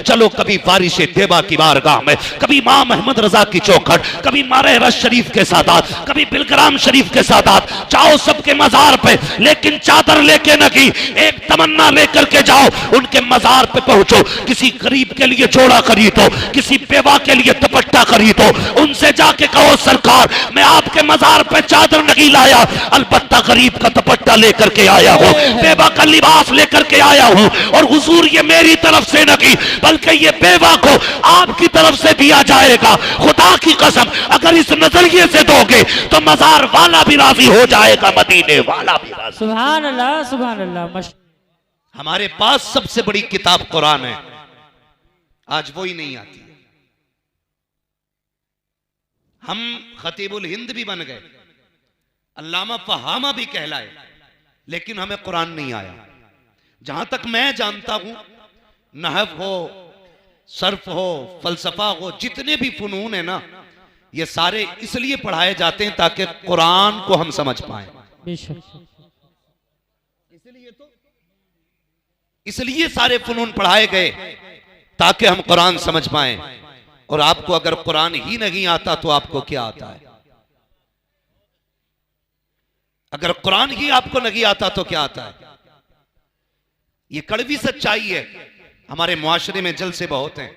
चलो कभी वारिश देवा की बारगाह में, कभी इमाम अहमद रजा की चौखट, कभी मारे रश शरीफ के सादात, कभी बिलग्राम शरीफ के सादात, जाओ सबके मजार पे, लेकिन चादर लेके नहीं, एक तमन्ना लेकर के जाओ, उनके मजार पे पहुंचो, किसी गरीब के लिए जोड़ा खरीदो, किसी बेवा के लिए दुपट्टा खरीदो, उनसे जाके कहो सरकार मैं आपके मजार पे चादर नहीं लाया, अलबत्ता गरीब का दुपट्टा लेकर के आया हूं, बेवा का लिबास लेकर के आया हूं, और हुजूर ये मेरी तरफ से नहीं बल्कि ये बेवा को आपकी तरफ से दिया जाएगा। खुदा की कसम अगर इस नजरिए से दोगे तो मजार वाला भी राजी हो जाएगा, मदीने वाला भी राजी। सुभान अल्लाह सुभान अल्लाह। हमारे पास सबसे बड़ी किताब कुरान है, आज वो ही नहीं आती। हम खतीबुल हिंद भी बन गए, अल्लामा फहामा भी कहलाए, लेकिन हमें कुरान नहीं आया। जहां तक मैं जानता हूं, नहव हो, सर्फ हो, फलसफा हो, जितने भी फनून है ना, ये सारे इसलिए पढ़ाए जाते हैं ताकि कुरान को हम समझ पाए। इसलिए सारे फनून पढ़ाए गए ताकि हम कुरान समझ पाए। और आपको अगर कुरान ही नहीं आता तो आपको क्या आता है? अगर कुरान ही आपको नहीं आता तो क्या आता है? ये कड़वी सच्चाई है। हमारे मुआशरे में जलसे बहुत हैं,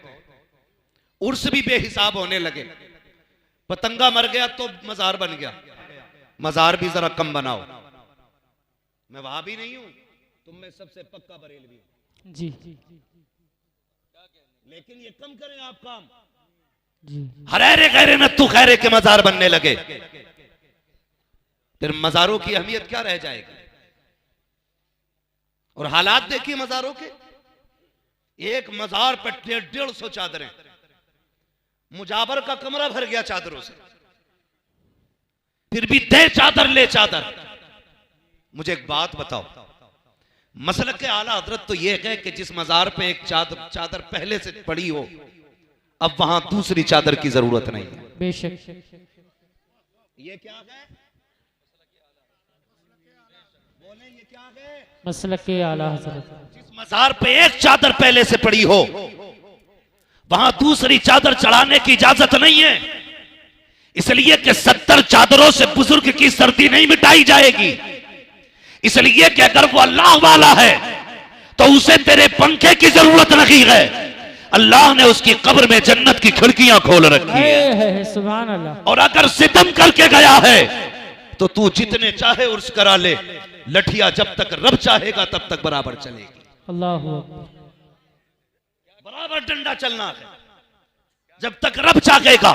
उर्स भी बेहिसाब होने लगे। पतंगा मर गया तो मजार बन गया, मजार भी जरा कम बनाओ। मैं वहां भी नहीं हूं, तुम में सबसे पक्का बरेलवी हूं जी, लेकिन ये कम करें आप काम। हरेरे गहरे नत्तू खैरे के मजार बनने लगे, फिर मजारों की अहमियत क्या रह जाएगी? और हालात देखिए मजारों के, एक मजार पर 150 चादरें, मुजाबर का कमरा भर गया चादरों से, फिर भी दे चादर ले चादर। मुझे एक बात बताओ, मसलक के आला हजरत तो यह है कि जिस मजार पे एक चादर पहले से पड़ी हो, अब वहां दूसरी चादर की जरूरत नहीं है। बेशक ये क्या है? बोले ये क्या है? मसलक के आला हजरत। जिस मजार पे एक चादर पहले से पड़ी हो, वहां दूसरी चादर चढ़ाने की इजाजत नहीं है, इसलिए कि 70 चादरों से बुजुर्ग की सर्दी नहीं मिटाई जाएगी। इसलिए कि अगर वो अल्लाह वाला है तो उसे तेरे पंखे की जरूरत नहीं है। अल्लाह ने उसकी कब्र में जन्नत की खिड़कियां खोल रखी है। सुभान अल्लाह। और अगर सितम करके गया है तो तू जितने चाहे उर्स करा ले, लठिया जब तक रब चाहेगा तब तक बराबर चलेगी। अल्लाह बराबर डंडा चलना है जब तक रब चाहेगा।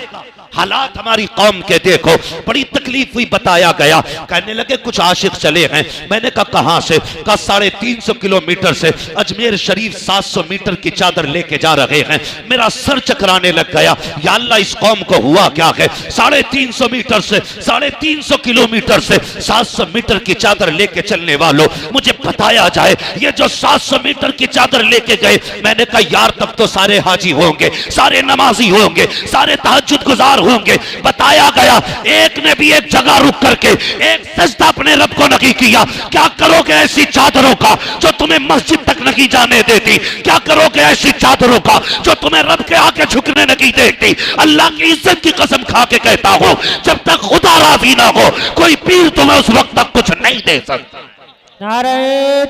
हालात हमारी कौम के देखो, बड़ी तकलीफ हुई, बताया गया, कहने लगे कुछ आशिक चले हैं। मैंने कहा कहां से? कहा 350 किलोमीटर से, अजमेर शरीफ 700 मीटर की चादर लेके जा रहे हैं। मेरा सर चकराने लग गया, या अल्लाह इस कौम को हुआ क्या है? 350 मीटर से, 350 किलोमीटर से 700 मीटर की चादर लेके चलने वालों, मुझे बताया जाए ये जो 700 मीटर की चादर लेके गए। मैंने कहा यार तब तो सारे हाजी होंगे, सारे नमाजी होंगे, सारे तहज्जुद गुजार होंगे। बताया गया एक ने भी एक जगह रुक करके एक सजदा अपने रब को नहीं किया। क्या करोगे ऐसी चादरों का जो तुम्हें मस्जिद तक नहीं जाने देती? क्या करोगे ऐसी चादरों का जो तुम्हें रब के आगे झुकने नहीं देती? अल्लाह की इज्जत की कसम खा के कहता हूं, जब तक खुदा राजी ना हो कोई पीर तुम्हें उस वक्त तक कुछ नहीं दे सकता। नारे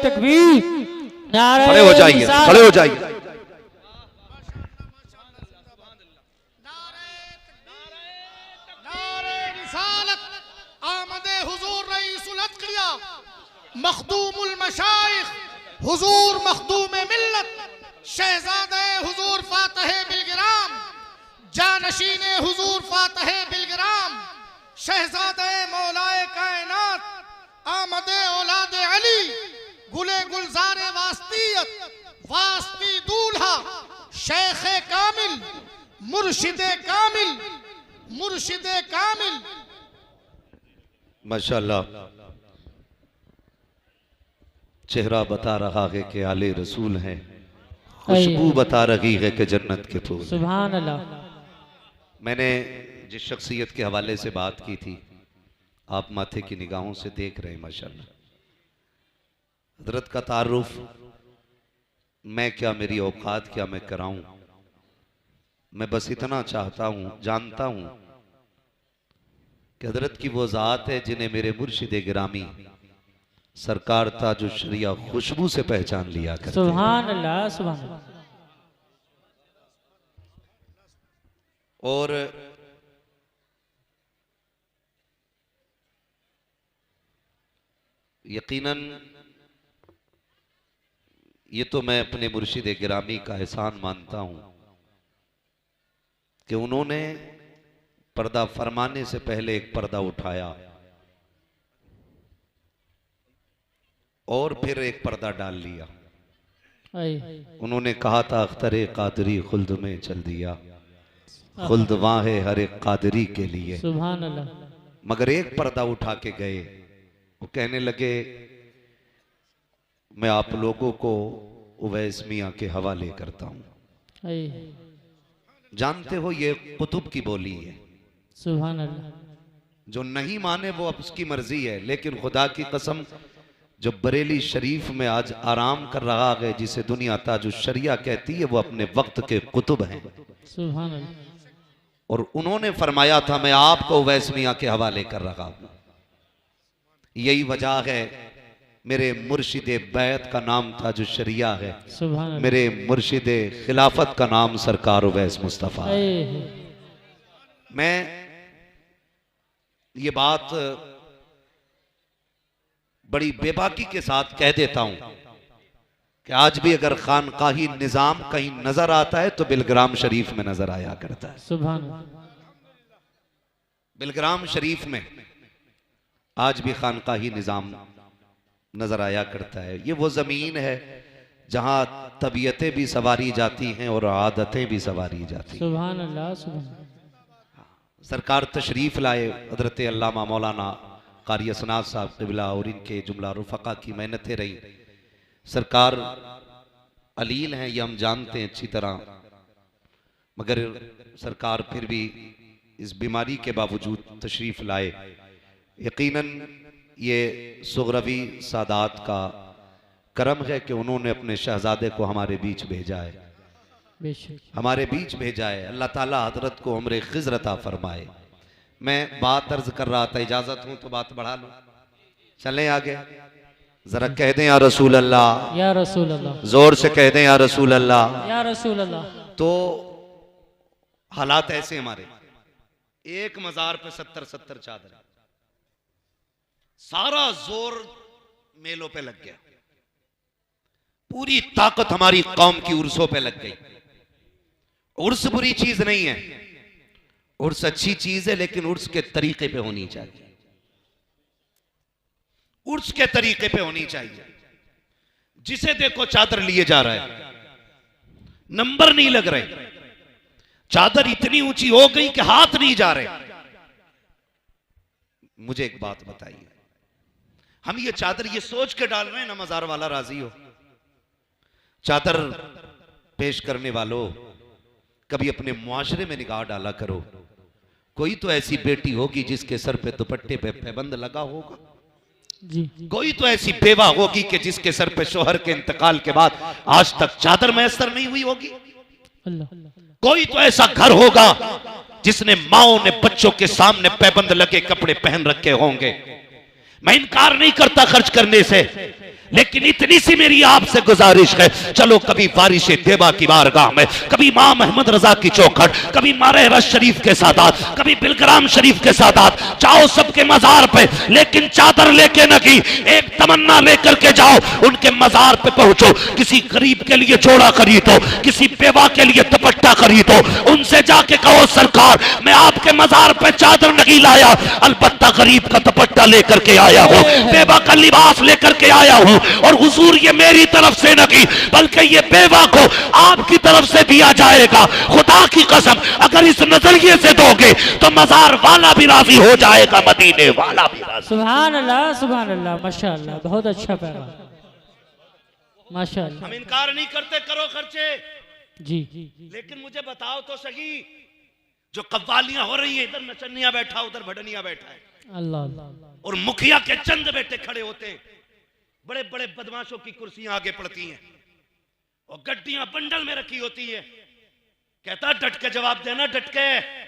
तकबीर, नारे खड़े हो जाइए, खड़े हो जाइए। मखदूमुल मशाइख हुजूर मखदूम मिल्लत शहजादे हुजूर फातह बिलग्राम जानशीने हुजूर फातह बिलग्राम शहजादे मौलाए कायनात आमदे औलादे अली गुले गुलजारे वास्तियत वास्ती दूल्हा शेखे कामिल मुर्शिदे कामिल मुर्शिदे कामिल। माशाअल्लाह, चेहरा बता रहा है कि आले रसूल हैं, खुशबू बता रही है कि जन्नत के फूल। सुभान अल्लाह। मैंने जिस शख्सियत के हवाले से बात की थी, आप माथे की निगाहों से देख रहे हैं माशाल्लाह। हजरत का तारुफ मैं क्या, मेरी औकात क्या, मैं कराऊं। मैं बस इतना चाहता हूं, जानता हूं कि हजरत की वो जात है जिन्हें मेरे मुर्शिद गिरामी सरकार ताजुल शरिया खुशबू से पहचान लिया करते। सुभान अल्लाह सुभान अल्लाह। और यकीनन ये तो मैं अपने मुर्शिद गिरामी का एहसान मानता हूं कि उन्होंने पर्दा फरमाने से पहले एक पर्दा उठाया और फिर एक पर्दा डाल लिया। उन्होंने कहा था अख्तरे कादरी खुल्द में चल दिया, खुल्द वहां है हर एक कादरी के लिए। सुभान अल्लाह। मगर एक पर्दा उठा के गए, वो कहने लगे मैं आप लोगों को उवैस मियां के हवाले करता हूं। जानते हो ये कुतुब की बोली है। सुभान अल्लाह। जो नहीं माने वो अब उसकी मर्जी है, लेकिन खुदा की कसम जो बरेली शरीफ में आज आराम कर रहा है, जिसे दुनिया ताजुल शरिया कहती है, वो अपने वक्त के कुतुब हैं। सुभान अल्लाह। और उन्होंने फरमाया था मैं आपको उवैस मियां के हवाले कर रहा हूं। यही वजह है मेरे मुर्शिद बैत का नाम ताजुल शरिया है, मेरे मुर्शिद खिलाफत का नाम सरकार उवैस मुस्तफा है। मैं ये बात बड़ी बेबाकी के साथ कह देता हूं कि आज भी अगर खानकाही निजाम कहीं नजर आता है तो बिलग्राम शरीफ में नजर आया करता है। सुभान। बिलग्राम शरीफ में आज भी खानकाही निजाम नजर आया करता है। ये वो जमीन है जहां तबीयतें भी सवारी जाती हैं और आदतें भी सवारी जाती हैं। सुभान अल्लाह सुभान। सरकार तशरीफ लाए, हजरत अल्लामा मौलाना कारी असनाद साहब क़िबला और इनके जुमला रुफ़क़ा की मेहनतें रही। सरकार अलील हैं, ये हम जानते हैं अच्छी तरह, मगर सरकार फिर भी इस बीमारी के बावजूद तशरीफ लाए। यकीनन ये सुगरवी सादात का करम है कि उन्होंने अपने शहजादे को हमारे बीच भेजा है, हमारे बीच भेजा है। अल्लाह ताला हजरत को उम्र खिज़्र अता फरमाए। मैं बात अर्ज कर रहा था, इजाजत हूं तो बात बढ़ा लो, चलें आगे। जरा कह दें या रसूल अल्लाह, या रसूल अल्लाह, जोर से कह दें या रसूल अल्लाह, या रसूल अल्लाह। तो हालात ऐसे हमारे, एक मजार पे 70 चादर, सारा जोर मेलों पे लग गया, पूरी ताकत हमारी कौम की उर्सों पे लग गई। उर्स बुरी चीज नहीं है, उर्स अच्छी चीज है, लेकिन उर्स के तरीके पे होनी चाहिए, उर्स के तरीके पे होनी चाहिए। जिसे देखो चादर लिए जा रहा है, नंबर नहीं लग रहे, चादर इतनी ऊंची हो गई कि हाथ नहीं जा रहे। मुझे एक बात बताइए, हम ये चादर ये सोच के डाल रहे हैं ना मजार वाला राजी हो। चादर पेश करने वालों, कभी अपने मुआशरे में निगाह डाला करो। कोई तो ऐसी बेटी होगी जिसके सर पे दुपट्टे पे पैबंद लगा होगा जी। कोई तो ऐसी बेवा होगी कि जिसके सर पे शोहर के इंतकाल के बाद आज तक चादर मैसर नहीं हुई होगी। कोई तो ऐसा घर होगा जिसने माओ ने बच्चों के सामने पैबंद लगे कपड़े पहन रखे होंगे। मैं इनकार नहीं करता खर्च करने से, लेकिन इतनी सी मेरी आपसे गुजारिश है, चलो कभी बारिश देवा की बारगाह में, कभी मां महमद रजा की चौखट, कभी मारे रश शरीफ के सादात, कभी बिलग्राम शरीफ के सादात, जाओ सबके मजार पे, लेकिन चादर लेके न की, एक तमन्ना लेकर के जाओ, उनके मजार पे पहुंचो, किसी गरीब के लिए जोड़ा खरीदो, किसी बेवा के लिए दुपट्टा खरीदो, उनसे जाके कहो सरकार मैं आपके मजार पे चादर नहीं लाया, अलबत्ता गरीब का दुपट्टा लेकर के आया हूं, बेवा का लिबास लेकर के आया हूं, और हुजूर ये मेरी तरफ से नहीं बल्कि ये बेवा को आपकी तरफ से दिया जाएगा। खुदा की कसम अगर इस नजरिए से दोगे तो मजार वाला भी राजी हो जाएगा, मदीने वाला भी राजी। सुभान अल्लाह सुभान अल्लाह, माशाअल्लाह, बहुत अच्छा पैगाम, माशाअल्लाह। हम इनकार नहीं करते, करो खर्चे जी। लेकिन मुझे बताओ तो सही, जो कव्वालियां हो रही है, इधर नचनिया बैठा उधर भडनिया बैठा है, अल्लाह, और मुखिया के चंद बेटे खड़े होते हैं, बड़े बड़े बदमाशों की कुर्सियां आगे पड़ती हैं, और गड्डियां बंडल में रखी होती है। कहता डट के जवाब देना, डट के।